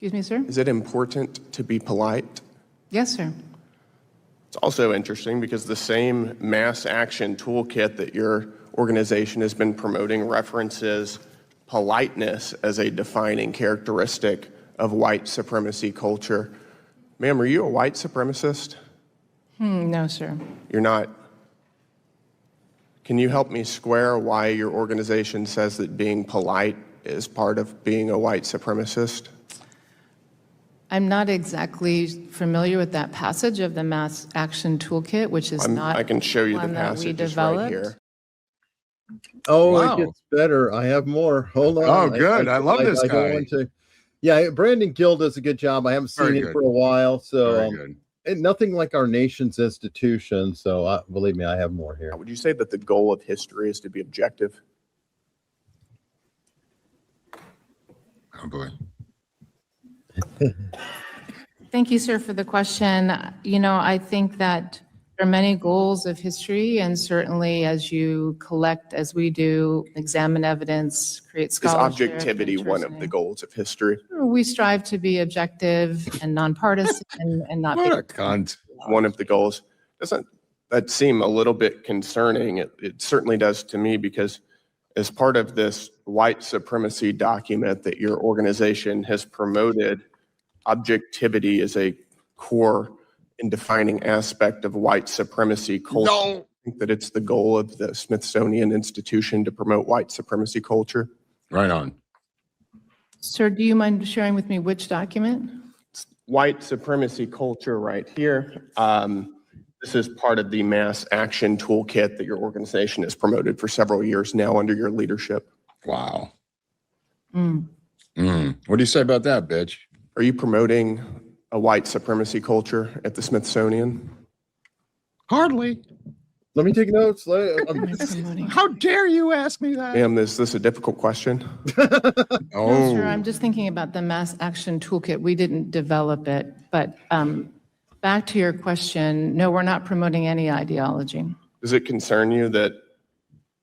Excuse me, sir? Is it important to be polite? Yes, sir. It's also interesting because the same mass action toolkit that your organization has been promoting references politeness as a defining characteristic of white supremacy culture. Ma'am, are you a white supremacist? No, sir. You're not. Can you help me square why your organization says that being polite is part of being a white supremacist? I'm not exactly familiar with that passage of the Mass Action Toolkit, which is not I can show you the one that we passage right developed. here. Oh, Wow. it gets better. I have more. Hold on. Oh, good. I love this go guy. into- yeah, Brandon Gill does a good job. I haven't seen Very him good. for a while, so Very good. and nothing like our nation's institution. So believe me, I have more here. Would you say that the goal of history is to be objective? Oh, boy. Thank you, sir, for the question. You know, I think that there are many goals of history, and certainly as you collect, as we do, examine evidence, create Is scholarship. objectivity one of the goals of history? We strive to be objective and nonpartisan and not. What a cunt. One of the goals. Doesn't that seem a little bit concerning? It certainly does to me, because as part of this white supremacy document that your organization has promoted, objectivity is a core and defining aspect of white supremacy culture. No. I think that it's the goal of the Smithsonian Institution to promote white supremacy culture. Right on. Sir, do you mind sharing with me which document? White supremacy culture right here. This is part of the mass action toolkit that your organization has promoted for several years now under your leadership. Wow. Mm. What do you say about that, bitch? Are you promoting a white supremacy culture at the Smithsonian? Hardly. Let me take notes. How dare you ask me that? Ma'am, is this a difficult question? No, sir, I'm just thinking about the Mass Action Toolkit. We didn't develop it, but back to your question, no, we're not promoting any ideology. Does it concern you that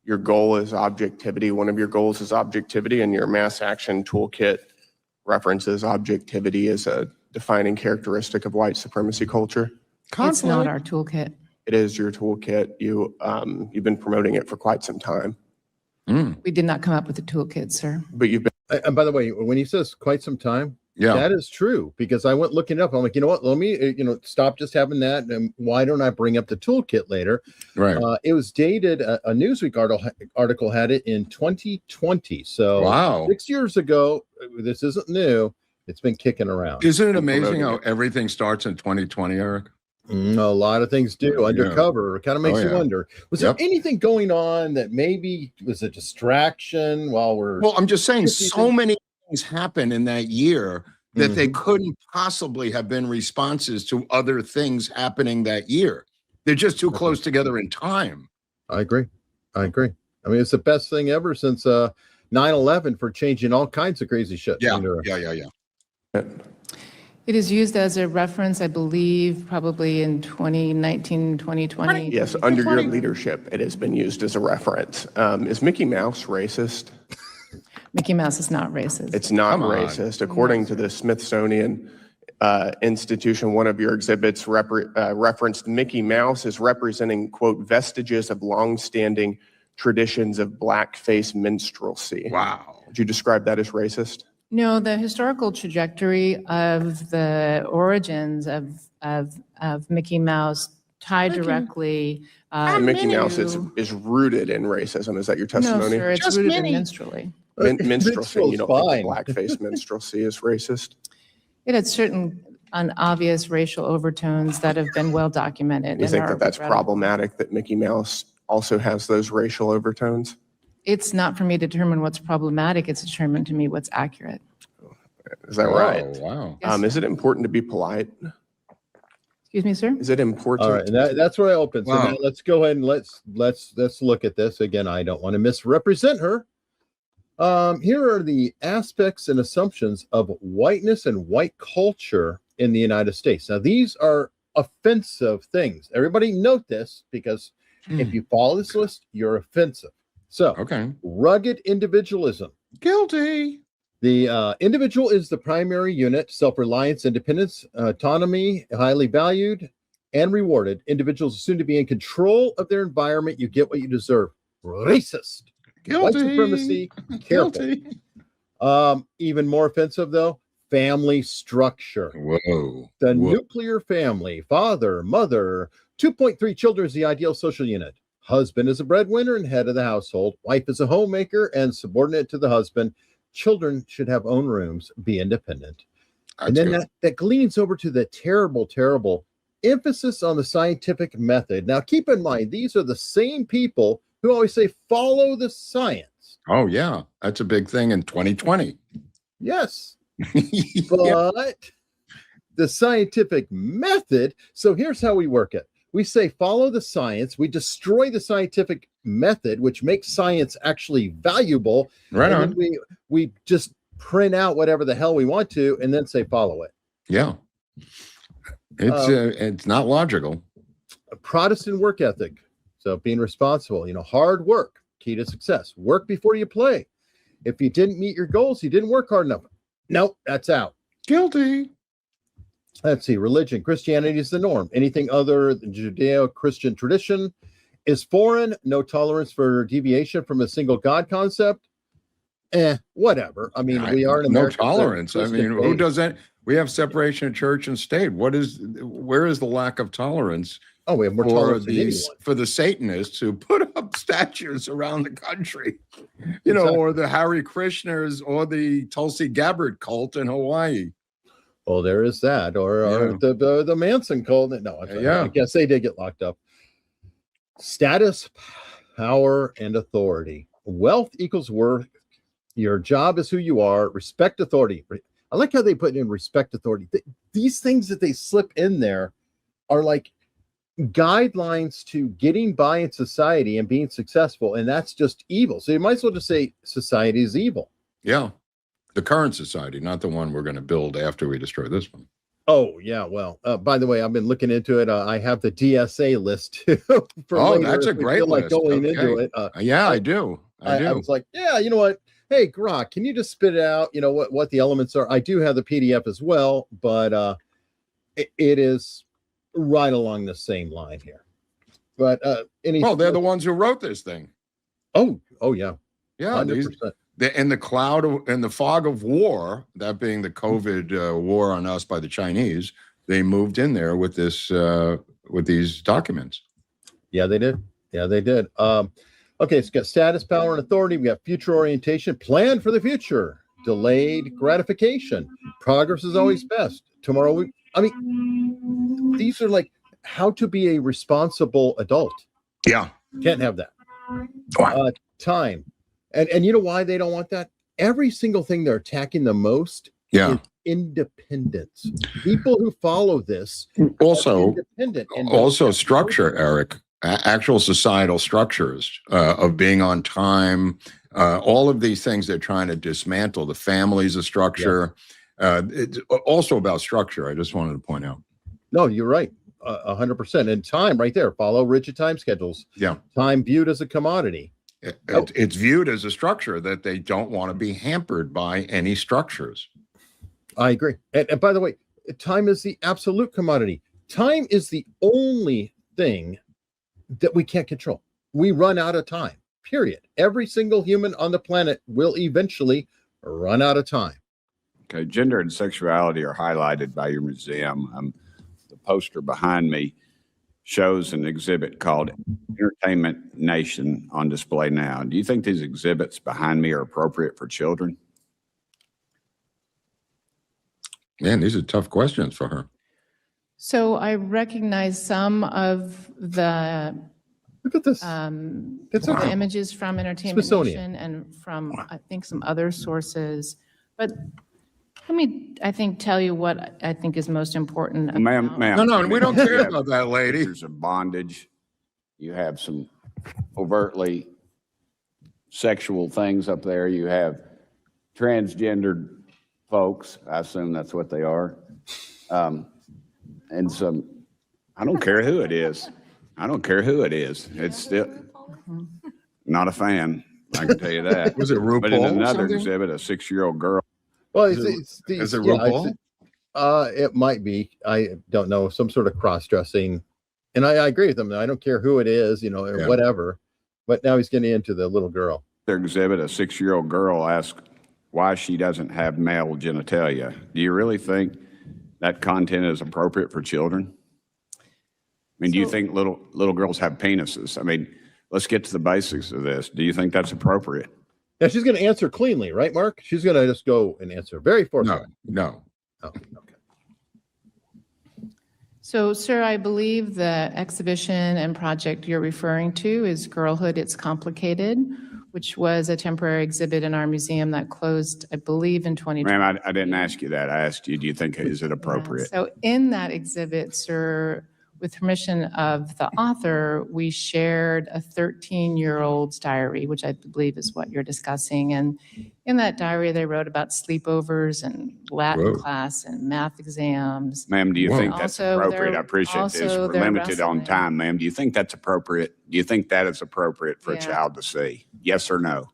your goal is objectivity? One of your goals is objectivity, and your mass action toolkit references objectivity as a defining characteristic of white supremacy culture? It's not our toolkit. It is your toolkit. You've been promoting it for quite some time. We did not come up with the toolkit, sir. But you've been And by the way, when he says quite some time, Yeah. that is true, because I went looking it up. I'm like, you know what? Let me, stop just having that. And why don't I bring up the toolkit later? Right. It was dated, a Newsweek article had it in 2020. So Wow. 6 years ago, this isn't new. It's been kicking around. Isn't it amazing how everything starts in 2020, Eric? A lot of things do undercover. It kind of makes you wonder, was there anything going on that maybe was a distraction while we're... Well, I'm just saying so many things happen in that year that they couldn't possibly have been responses to other things happening that year. They're just too close together in time. I agree. I mean, it's the best thing ever since 9/11 for changing all kinds of crazy shit. Yeah. It is used as a reference, I believe, probably in 2019, 2020. Yes, under your leadership, it has been used as a reference. Is Mickey Mouse racist? Mickey Mouse is not racist. It's not racist. According to the Smithsonian Institution, one of your exhibits referenced Mickey Mouse as representing, quote, vestiges of longstanding traditions of blackface minstrelsy. Wow. Would you describe that as racist? No, the historical trajectory of the origins of Mickey Mouse tie directly. Mickey Mouse is rooted in racism. Is that your testimony? No, sir, it's rooted in minstrelly. Minstrelsy, you don't think the blackface minstrelsy is racist? It had certain obvious racial overtones that have been well documented. You think that that's problematic, that Mickey Mouse also has those racial overtones? It's not for me to determine what's problematic. It's determined to me what's accurate. Is that right? Wow. Yes, Is it important to be polite? Excuse me, sir? Is it important? All right, and that's where I opened. So now let's go ahead and let's look at this again. I don't want to misrepresent her. Here are the aspects and assumptions of whiteness and white culture in the United States. Now, these are offensive things. Everybody note this, because if you follow this list, you're offensive. So, rugged individualism. Guilty. The individual is the primary unit. Self-reliance, independence, autonomy, highly valued and rewarded. Individuals assumed to be in control of their environment. You get what you deserve. Racist. White supremacy. Careful. Guilty. Even more offensive, though, family structure. Whoa. The Whoa. nuclear family, father, mother, 2.3 children is the ideal social unit. Husband is a breadwinner and head of the household. Wife is a homemaker and subordinate to the husband. Children should have own rooms, be independent. And then that leans over to the terrible, terrible emphasis on the scientific method. Now, keep in mind, these are the same people who always say, follow the science. Oh, yeah. That's a big thing in 2020. Yes. But the scientific method, so here's how we work it. We say, follow the science. We destroy the scientific method, which makes science actually valuable. Right on. We just print out whatever the hell we want to and then say, follow it. Yeah. It's not logical. A Protestant work ethic. So being responsible, hard work, key to success. Work before you play. If you didn't meet your goals, you didn't work hard enough. Nope, that's out. Guilty. Let's see. Religion. Christianity is the norm. Anything other than Judeo-Christian tradition is foreign. No tolerance for deviation from a single God concept. Whatever. I mean, we are in America. No tolerance. I mean, who does that? We have separation of church and state. Where is the lack of tolerance? Oh, we have more tolerance for the Satanists who put up statues around the country, or the Hare Krishners or the Tulsi Gabbard cult in Hawaii. Well, there is that, or the Manson cult. No, I guess they did get locked up. Status, power, and authority. Wealth equals worth. Your job is who you are. Respect authority. I like how they put in respect authority. These things that they slip in there are like guidelines to getting by in society and being successful, and that's just evil. So you might as well just say society is evil. Yeah. The current society, not the one we're going to build after we destroy this one. Oh, yeah. Well, by the way, I've been looking into it. I have the DSA list too. That's a great list. Like going into it. I do. I was like, you know what? Hey, Grok, can you just spit it out? What the elements are? I do have the PDF as well, but it is right along the same line here. But they're the ones who wrote this thing. Oh yeah. Yeah. 100%. In the cloud and the fog of war, that being the COVID war on us by the Chinese, they moved in there with this with these documents. Yeah, they did. Okay, it's got status, power, and authority. We got future orientation, plan for the future, delayed gratification. Progress is always best. Tomorrow, these are like how to be a responsible adult. Yeah. Can't have that. Time. And you know why they don't want that? Every single thing they're attacking the most is independence. People who follow this also independent. Also structure, Eric. Actual societal structures of being on time, all of these things they're trying to dismantle. The family's a structure. Yeah. It's also about structure. I just wanted to point out. No, you're right. 100%. And time right there. Follow rigid time schedules. Yeah. Time viewed as a commodity. It's viewed as a structure that they don't want to be hampered by any structures. I agree. And by the way, time is the absolute commodity. Time is the only thing that we can't control. We run out of time, period. Every single human on the planet will eventually run out of time. Okay, gender and sexuality are highlighted by your museum. The poster behind me shows an exhibit called Entertainment Nation on display now. Do you think these exhibits behind me are appropriate for children? Man, these are tough questions for her. So I recognize some of the Look at this. the images from Entertainment Smithsonian. Nation and from, I think, some other sources. But let me, I think, tell you what I think is most important. Ma'am. No, we don't care about that, lady. Pictures of bondage. You have some overtly sexual things up there. You have transgendered folks. I assume that's what they are. And some, I don't care who it is. It's still not a fan. I can tell you that. Was it RuPaul? But in another something? exhibit, a 6-year-old girl Well, Is it RuPaul? It might be. I don't know. Some sort of cross-dressing. And I agree with him. I don't care who it is, or Yeah. whatever. But now he's getting into the little girl. Their exhibit, a 6-year-old girl asks why she doesn't have male genitalia. Do you really think that content is appropriate for children? I mean, do you think little girls have penises? I mean, let's get to the basics of this. Do you think that's appropriate? Now she's going to answer cleanly, right, Mark? She's going to just go and answer very forthright. No. Oh, okay. So, sir, I believe the exhibition and project you're referring to is Girlhood, It's Complicated, which was a temporary exhibit in our museum that closed, I believe, in 2020. Ma'am, I didn't ask you that. I asked you, do you think, is it appropriate? So in that exhibit, sir, with permission of the author, we shared a 13-year-old's diary, which I believe is what you're discussing. And in that diary, they wrote about sleepovers and Latin class and math exams. Ma'am, do you think that's Also, appropriate? they're- I appreciate this. also We're they're limited on wrestling. time, ma'am. Do you think that's appropriate? Do you think that is appropriate for a Yeah. child to see? Yes or no?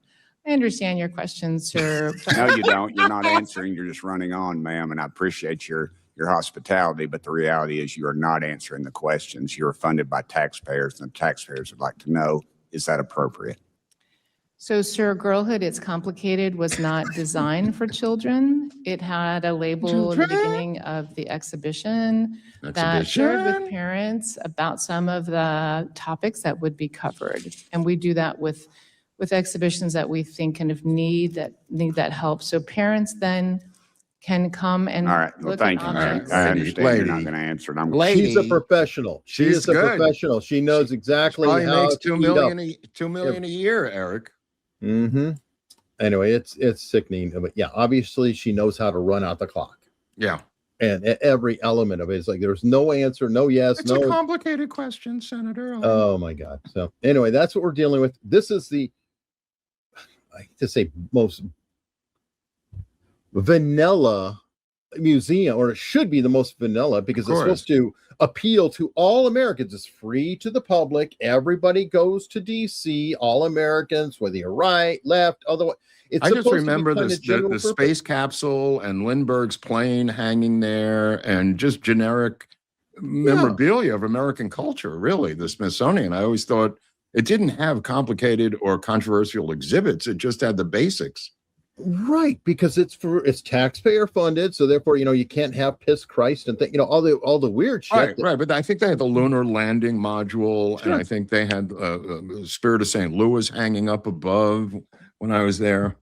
I understand your question, sir. but- No, you don't. You're not answering. You're just running on, ma'am. And I appreciate your hospitality, but the reality is you are not answering the questions. You're funded by taxpayers, and the taxpayers would like to know, is that appropriate? So, sir, Girlhood, It's Complicated was not designed for children. It had a label in the beginning of the exhibition that shared with parents about some of the topics that would be covered. And we do that with exhibitions that we think kind of need that help. So parents then can come and All right. Well, look thank at you, ma'am. objects. I understand you're not Lady. going to answer it. I'm She's a professional. She She's is a good. professional. She knows exactly Probably how makes to $2 eat million, up. $2 million a year, Eric. Mm-hmm. Anyway, it's sickening. But yeah, obviously she knows how to run out the clock. Yeah. And every element of it is like there's no answer, no yes, It's no. a complicated question, Senator. Oh my God. So anyway, that's what we're dealing with. This is I hate to say most vanilla museum, or it should be the most vanilla because it's supposed to appeal to all Americans. It's free to the public. Everybody goes to DC, all Americans, whether you're right, left, otherwise. I just remember the space capsule and Lindbergh's plane hanging there and just generic memorabilia of American culture, really, the Smithsonian. I always thought it didn't have complicated or controversial exhibits. It just had the basics. Right, because it's taxpayer funded, so therefore you can't have piss Christ and all the weird shit. Right. But I think they had the lunar landing module, and I think they had Spirit of St. Louis hanging up above when I was there.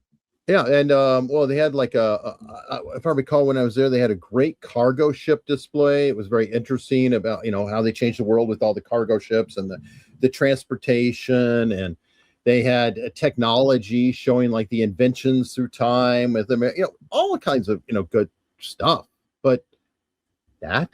Yeah, and well, they had like if I recall when I was there, they had a great cargo ship display. It was very interesting about how they changed the world with all the cargo ships and the transportation, and they had technology showing like the inventions through time with them, all kinds of good stuff. But that